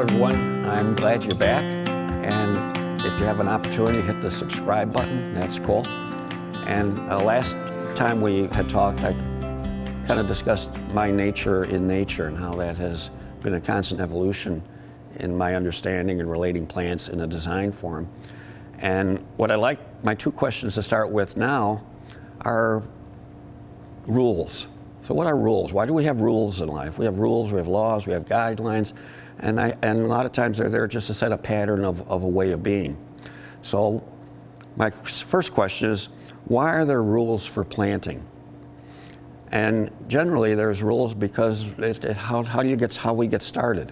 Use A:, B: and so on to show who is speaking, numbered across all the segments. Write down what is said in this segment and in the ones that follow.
A: everyone. I'm glad you're back. And if you have an opportunity, hit the subscribe button. That's cool. And last time we had talked, I kind of discussed my nature in nature and how that has been a constant evolution in my understanding and relating plants in a design form. And what I like, my two questions to start with now are rules. So what are rules? Why do we have rules in life? We have rules, we have laws, we have guidelines, and a lot of times they're there just to set a pattern of a way of being. So my first question is, why are there rules for planting? And generally there's rules because how we get started.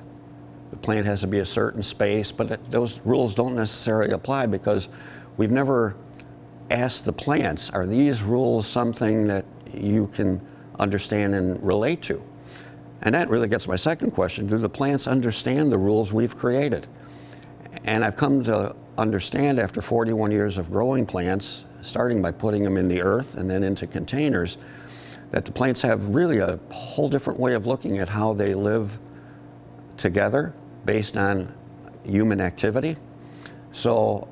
A: The plant has to be a certain space, but those rules don't necessarily apply because we've never asked the plants, are these rules something that you can understand and relate to? And that really gets my second question. Do the plants understand the rules we've created? And I've come to understand after 41 years of growing plants, starting by putting them in the earth and then into containers, that the plants have really a whole different way of looking at how they live together based on human activity. So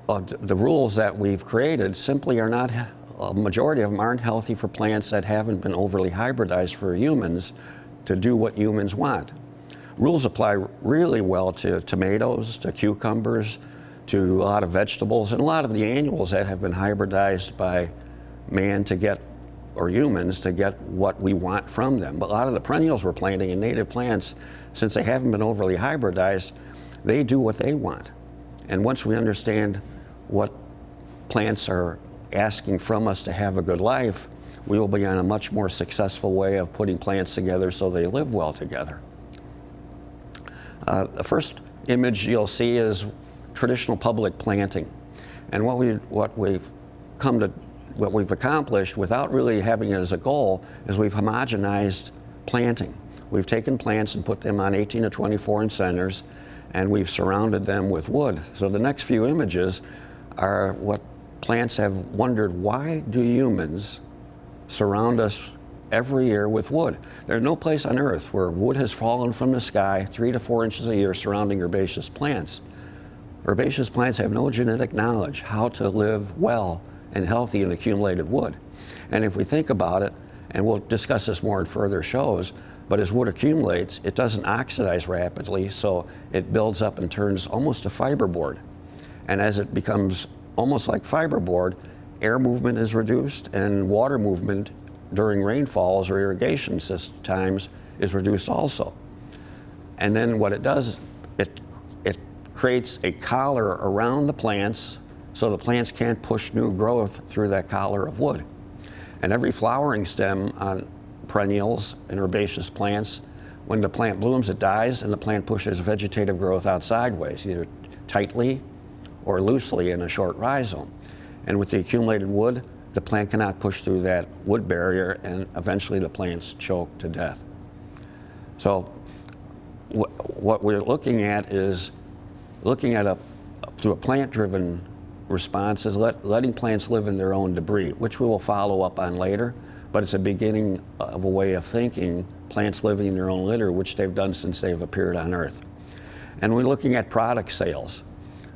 A: the rules that we've created simply are not, a majority of them aren't healthy for plants that haven't been overly hybridized for humans to do what humans want. Rules apply really well to tomatoes, to cucumbers, to a lot of vegetables, and a lot of the annuals that have been hybridized by man to get, or humans to get what we want from them. But a lot of the perennials we're planting in native plants, since they haven't been overly hybridized, they do what they want. And once we understand what plants are asking from us to have a good life, we will be on a much more successful way of putting plants together so they live well together. The first image you'll see is traditional public planting. And what we've accomplished without really having it as a goal is we've homogenized planting. We've taken plants and put them on 18 to 24 inch centers, and we've surrounded them with wood. So the next few images are what plants have wondered, why do humans surround us every year with wood? There's no place on earth where wood has fallen from the sky 3 to 4 inches a year surrounding herbaceous plants. Herbaceous plants have no genetic knowledge how to live well and healthy in accumulated wood. And if we think about it, and we'll discuss this more in further shows, but as wood accumulates, it doesn't oxidize rapidly, so it builds up and turns almost to fiberboard. And as it becomes almost like fiberboard, air movement is reduced and water movement during rainfalls or irrigation times is reduced also. And then what it does, it creates a collar around the plants so the plants can't push new growth through that collar of wood. And every flowering stem on perennials and herbaceous plants, when the plant blooms, it dies and the plant pushes vegetative growth out sideways, either tightly or loosely in a short rhizome. And with the accumulated wood, the plant cannot push through that wood barrier and eventually the plants choke to death. So what we're looking at is looking at through a plant-driven response is letting plants live in their own debris, which we will follow up on later, but it's a beginning of a way of thinking, plants living in their own litter, which they've done since they've appeared on Earth. And we're looking at product sales.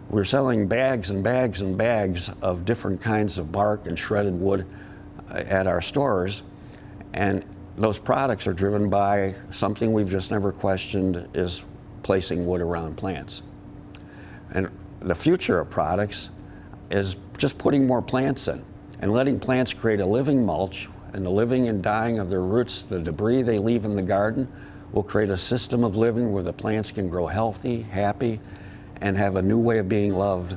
A: We're selling bags and bags and bags of different kinds of bark and shredded wood at our stores, and those products are driven by something we've just never questioned, is placing wood around plants. And the future of products is just putting more plants in and letting plants create a living mulch, and the living and dying of their roots, the debris they leave in the garden, will create a system of living where the plants can grow healthy, happy, and have a new way of being loved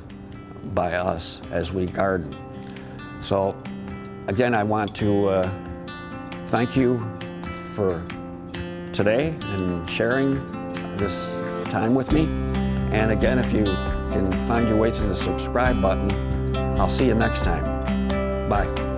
A: by us as we garden. So again, I want to thank you for today and sharing this time with me. And again, if you can find your way to the subscribe button, I'll see you next time. Bye.